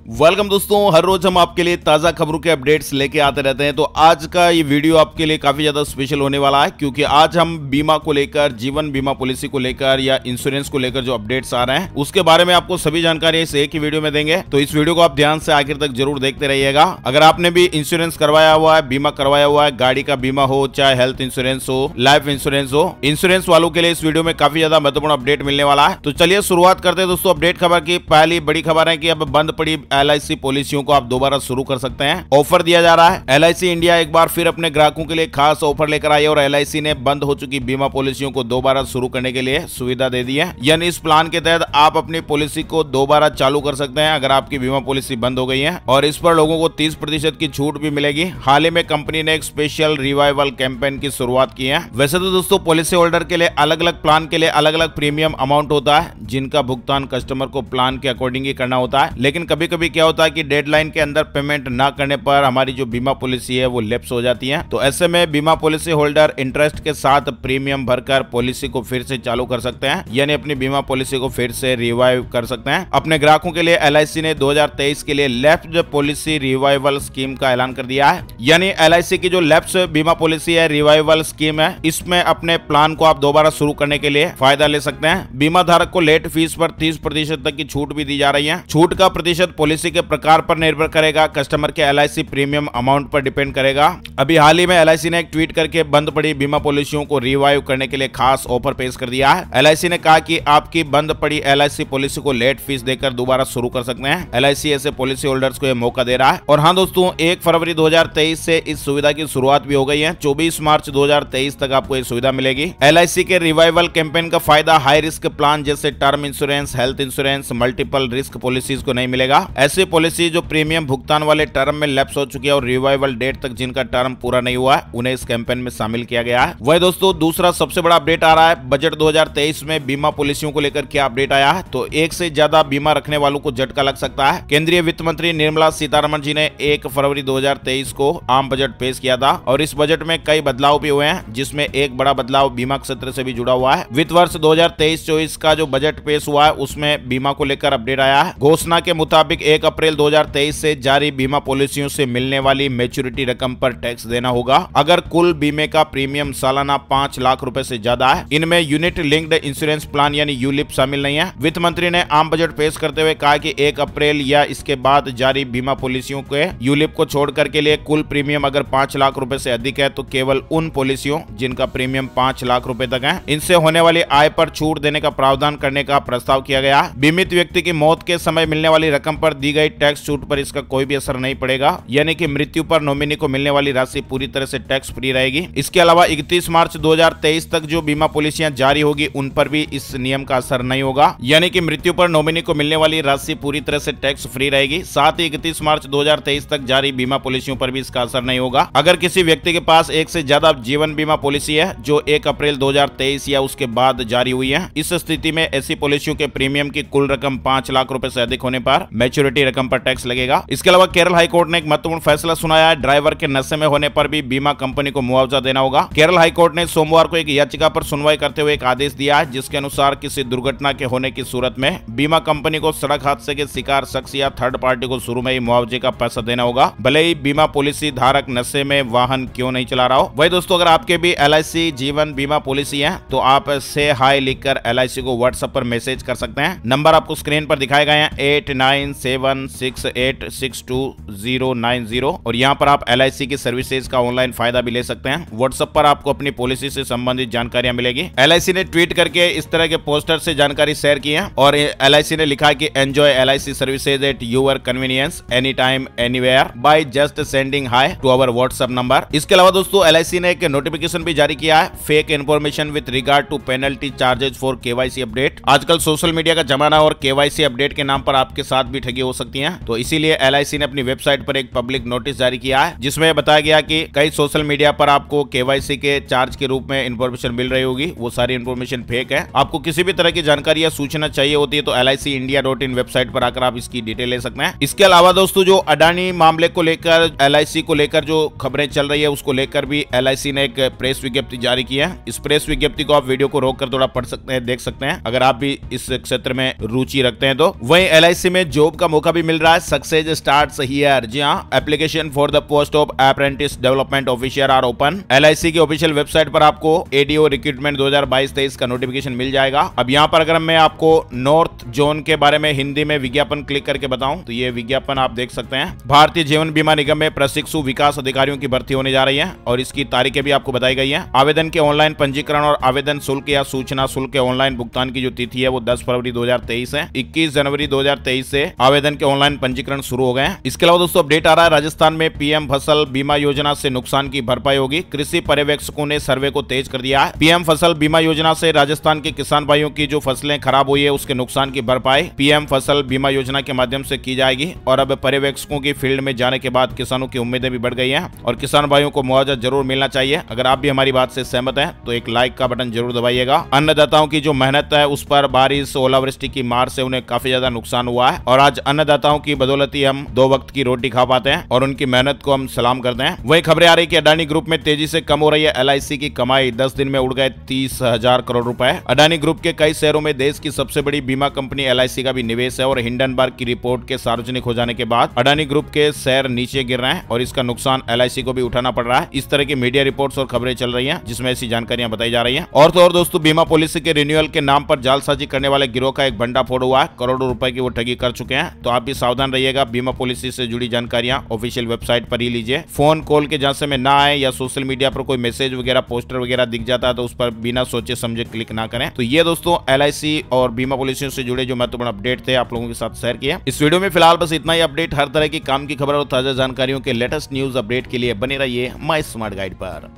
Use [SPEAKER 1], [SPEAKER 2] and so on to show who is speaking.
[SPEAKER 1] Welcome दोस्तों, हर रोज हम आपके लिए ताजा खबरों के अपडेट्स लेके आते रहते हैं। तो आज का ये वीडियो आपके लिए काफी ज्यादा स्पेशल होने वाला है, क्योंकि आज हम बीमा को लेकर, जीवन बीमा पॉलिसी को लेकर या इंश्योरेंस को लेकर जो अपडेट्स आ रहे हैं उसके बारे में आपको सभी जानकारी इस एक ही वीडियो में देंगे। तो इस वीडियो को आप ध्यान से आखिर तक जरूर देखते रहिएगा। अगर आपने भी इंश्योरेंस करवाया हुआ है, बीमा करवाया हुआ है, गाड़ी का बीमा हो, चाहे हेल्थ इंश्योरेंस हो, लाइफ इंश्योरेंस हो, इंश्योरेंस वालों के लिए इस वीडियो में काफी ज्यादा महत्वपूर्ण अपडेट मिलने वाला है। तो चलिए शुरुआत करते हैं दोस्तों अपडेट खबर की। पहली बड़ी खबर है कि अब बंद पड़ी LIC पॉलिसियों को आप दोबारा शुरू कर सकते हैं। ऑफर दिया जा रहा है। LIC इंडिया एक बार फिर अपने ग्राहकों के लिए खास ऑफर लेकर आई है और LIC ने बंद हो चुकी बीमा पॉलिसियों को दोबारा शुरू करने के लिए सुविधा दे दी है। यानी इस प्लान के तहत आप अपनी पॉलिसी को दोबारा चालू कर सकते हैं अगर आपकी बीमा पॉलिसी बंद हो गई है, और इस पर लोगों को 30% की छूट भी मिलेगी। हाल ही में कंपनी ने एक स्पेशल रिवाइवल कैंपेन की शुरुआत की है। वैसे तो दोस्तों पॉलिसी होल्डर के लिए अलग अलग प्लान के लिए अलग अलग प्रीमियम अमाउंट होता है, जिनका भुगतान कस्टमर को प्लान के अकॉर्डिंग ही करना होता है। लेकिन कभी कभी क्या होता है कि डेडलाइन के अंदर पेमेंट ना करने पर हमारी जो बीमा पॉलिसी है वो लैप्स हो जाती है। तो ऐसे में बीमा पॉलिसी होल्डर इंटरेस्ट के साथ प्रीमियम भरकर पॉलिसी को फिर से चालू कर सकते हैं, यानी अपनी बीमा पॉलिसी को फिर से रिवाइव कर सकते हैं। अपने ग्राहकों के लिए LIC ने 2023 के लिए लैप्स्ड पॉलिसी रिवाइवल स्कीम का ऐलान कर दिया है। यानी LIC की जो लैप्स बीमा पॉलिसी है, रिवाइवल स्कीम है, इसमें अपने प्लान को आप दोबारा शुरू करने के लिए फायदा ले सकते हैं। बीमा धारक को लेट फीस पर 30% तक की छूट भी दी जा रही है। छूट का प्रतिशत पॉलिसी के प्रकार पर निर्भर करेगा, कस्टमर के LIC प्रीमियम अमाउंट पर डिपेंड करेगा। अभी हाल ही में LIC ने एक ट्वीट करके बंद पड़ी बीमा पॉलिसियों को रिवाइव करने के लिए खास ऑफर पेश कर दिया है। LIC ने कहा कि आपकी बंद पड़ी LIC पॉलिसी को लेट फीस देकर दोबारा शुरू कर सकते हैं। LIC ऐसे पॉलिसी होल्डर्स को यह मौका दे रहा है। और हाँ दोस्तों, 1 फरवरी 2023 से इस सुविधा की शुरुआत भी हो गई है। 24 मार्च 2023 तक आपको ये सुविधा मिलेगी। LIC के रिवाइवल कैंपेन का फायदा हाई रिस्क प्लान जैसे term insurance, health insurance, multiple risk policies को नहीं मिलेगा। ऐसी पॉलिसी जो प्रीमियम भुगतान वाले टर्म में लैप्स हो चुकी है और रिवाइवल डेट तक जिनका टर्म पूरा नहीं हुआ है, उन्हें इस कैंपेन में शामिल किया गया है। वही दोस्तों दूसरा सबसे बड़ा अपडेट आ रहा है, बजट 2023 में बीमा पॉलिसियों को लेकर क्या अपडेट आया है। तो एक से ज्यादा बीमा रखने वालों को झटका लग सकता है। केंद्रीय वित्त मंत्री निर्मला सीतारमण जी ने 1 फरवरी 2023 को आम बजट पेश किया था और इस बजट में कई बदलाव भी हुए हैं, जिसमें एक बड़ा बदलाव बीमा क्षेत्र से भी जुड़ा हुआ है। वित्त वर्ष 2023-24 का जो बजट पेश हुआ है उसमें बीमा को लेकर अपडेट आया है। घोषणा के मुताबिक 1 अप्रैल 2023 से जारी बीमा पॉलिसियों से मिलने वाली मैच्योरिटी रकम पर टैक्स देना होगा अगर कुल बीमे का प्रीमियम सालाना 5 लाख रुपए से ज्यादा है। इनमें यूनिट लिंक्ड इंश्योरेंस प्लान यानी यूलिप शामिल नहीं है। वित्त मंत्री ने आम बजट पेश करते हुए कहा कि 1 अप्रैल या इसके बाद जारी बीमा पॉलिसियों के यूलिप को छोड़कर के लिए कुल प्रीमियम अगर 5 लाख रुपए से अधिक है तो केवल उन पॉलिसियों जिनका प्रीमियम 5 लाख रुपए तक है, इनसे होने वाली आय पर छूट देने का प्रावधान करने का प्रस्ताव किया गया। बीमित व्यक्ति की मौत के समय मिलने वाली रकम पर दी गई टैक्स छूट पर इसका कोई भी असर नहीं पड़ेगा, यानी कि मृत्यु पर नॉमिनी को मिलने वाली राशि पूरी तरह से टैक्स फ्री रहेगी। इसके अलावा 31 मार्च 2023 तक जो बीमा पॉलिसियां जारी होगी उन पर भी इस नियम का असर नहीं होगा, यानी कि मृत्यु पर नॉमिनी को मिलने वाली राशि पूरी तरह से टैक्स फ्री रहेगी। साथ ही 31 मार्च 2023 तक जारी बीमा पॉलिसियों पर भी इसका असर नहीं होगा। अगर किसी व्यक्ति के पास एक से ज्यादा जीवन बीमा पॉलिसी है जो 1 अप्रैल 2023 या उसके बाद जारी हुई है, इस स्थिति में ऐसी पॉलिसियों के प्रीमियम की कुल रकम 5 लाख रुपए से अधिक होने पर मैच्योरिटी रकम पर टैक्स लगेगा। इसके अलावा केरल हाईकोर्ट ने एक महत्वपूर्ण फैसला सुनाया है, ड्राइवर के नशे में होने पर भी बीमा कंपनी को मुआवजा देना होगा। केरल हाईकोर्ट ने सोमवार को एक याचिका पर सुनवाई करते हुए एक आदेश दिया है, जिसके अनुसार किसी दुर्घटना के होने की सूरत में बीमा कंपनी को सड़क हादसे के शिकार शख्स या थर्ड पार्टी को शुरू में ही मुआवजे का पैसा देना होगा, भले ही बीमा पॉलिसी धारक नशे में वाहन क्यों नहीं चला रहा हो। वही दोस्तों, अगर आपके भी LIC जीवन बीमा पॉलिसी है तो आप से हाई लिखकर LIC को व्हाट्सएप पर मैसेज कर सकते हैं। नंबर आपको स्क्रीन पर दिखाए गए हैं 8976862090 और यहाँ पर आप LIC की सर्विसेज का ऑनलाइन फायदा भी ले सकते हैं। व्हाट्सएप पर आपको अपनी पॉलिसी से संबंधित जानकारियां मिलेगी। LIC ने ट्वीट करके इस तरह के पोस्टर से जानकारी शेयर की है और LIC ने लिखा कि enjoy LIC services at your convenience any time anywhere by just sending hi to our WhatsApp number. इसके अलावा दोस्तों LIC ने एक नोटिफिकेशन भी जारी किया है, fake information with regard to penalty charges for KYC update. आजकल सोशल मीडिया का जमाना और KYC अपडेट के नाम पर आपके साथ भी ठगी हो सकती है, तो इसीलिए LIC ने अपनी वेबसाइट पर एक पब्लिक नोटिस जारी किया है, जिसमें बताया गया कि कई सोशल मीडिया पर आपको KYC के चार्ज के रूप में इंफॉर्मेशन मिल रही होगी, वो सारी इंफॉर्मेशन फेक है। आपको किसी भी तरह की जानकारी या सूचना चाहिए होती है तो LICindia.in वेबसाइट पर आकर आप इसकी डिटेल ले सकते हैं। इसके अलावा दोस्तों, जो अडानी मामले को लेकर LIC को लेकर जो खबरें चल रही है उसको लेकर भी LIC ने एक प्रेस विज्ञप्ति जारी की है। इस प्रेस विज्ञप्ति को आप वीडियो को रोक कर थोड़ा पढ़ सकते हैं, देख सकते हैं, अगर आप भी इस क्षेत्र में रुचि रखते हैं तो। वहीं LIC में जॉब का मौका भी मिल रहा है। Success starts here. जी हाँ, application for the post of apprentice development officer are open. LIC की ऑफिशियल वेबसाइट पर आपको ADO रिक्रूटमेंट 2022-23 का नोटिफिकेशन मिल जाएगा। अब यहाँ पर अगर मैं आपको नॉर्थ जोन के बारे में हिंदी में विज्ञापन क्लिक करके बताऊं तो ये विज्ञापन आप देख सकते हैं। भारतीय जीवन बीमा निगम में प्रशिक्षु विकास अधिकारियों की भर्ती होने जा रही है और इसकी तारीखें भी आपको बताई गई है। आवेदन के ऑनलाइन पंजीकरण और आवेदन शुल्क या सूचना शुल्क के ऑनलाइन भुगतान की जो तिथि है वो 10 फरवरी 2023 है। 21 जनवरी 2023 से आवेदन के ऑनलाइन पंजीकरण शुरू हो गए हैं। इसके अलावा दोस्तों अपडेट आ रहा है, राजस्थान में PM फसल बीमा योजना से नुकसान की भरपाई होगी। कृषि पर्यवेक्षकों ने सर्वे को तेज कर दिया है। PM फसल बीमा योजना से राजस्थान के किसान भाइयों की जो फसलें खराब हुई है उसके नुकसान की भरपाई PM फसल बीमा योजना के माध्यम से की जाएगी। और अब पर्यवेक्षकों की फील्ड में जाने के बाद किसानों की उम्मीदें भी बढ़ गई हैं और किसान भाइयों को मुआवजा जरूर मिलना चाहिए। अगर आप भी हमारी बात से सहमत हैं तो एक लाइक का बटन जरूर दबाइएगा। अन्नदाताओं की जो मेहनत है उस पर बारिश ओलावृष्टि की मार से उन्हें काफी ज्यादा नुकसान हुआ है और आज अन्नदाताओं की बदौलत ही हम 2 वक्त की रोटी खा पाते हैं और उनकी मेहनत को हम सलाम करते हैं। वही खबरें आ रही कि अडानी ग्रुप में तेजी से कम हो रही है। LIC की कमाई 10 दिन में उड़ गए 30,000 करोड़ रुपए। अडानी ग्रुप के कई शेयरों में देश की सबसे बड़ी बीमा कंपनी LIC का भी निवेश है और हिंडनबर्ग की रिपोर्ट के सार्वजनिक हो जाने के बाद अडानी ग्रुप के शेयर नीचे गिर रहे हैं और इसका नुकसान LIC को भी उठाना पड़ रहा है। इस तरह की मीडिया रिपोर्ट्स और खबरें चल रही हैं जिसमें ऐसी जानकारियां बताई जा रही हैं। और तो और दोस्तों, बीमा पॉलिसी के रिन्यूअल के नाम पर जालसाजी करने वाले गिरोह का एक भंडाफोड़ हुआ है। करोड़ों रुपए की वो ठगी कर चुके हैं, तो आप भी सावधान रहिएगा। बीमा पॉलिसी से जुड़ी जानकारियां ऑफिशियल वेबसाइट पर ही लीजिए। फोन कॉल के झांसे में ना आए या सोशल मीडिया पर कोई मैसेज वगैरह पोस्टर वगैरह दिख जाता है तो उस पर बिना सोचे समझे क्लिक ना करें। तो ये दोस्तों LIC और बीमा पॉलिसियों से जुड़े जो महत्वपूर्ण अपडेट थे आप लोगों के साथ शेयर किया। इस वीडियो में फिलहाल बस इतना ही अपडेट। हर तरह की काम की खबर और ताजा जानकारियों के लेटेस्ट न्यूज अपडेट के लिए बने रहिए माय स्मार्ट गाइड पर।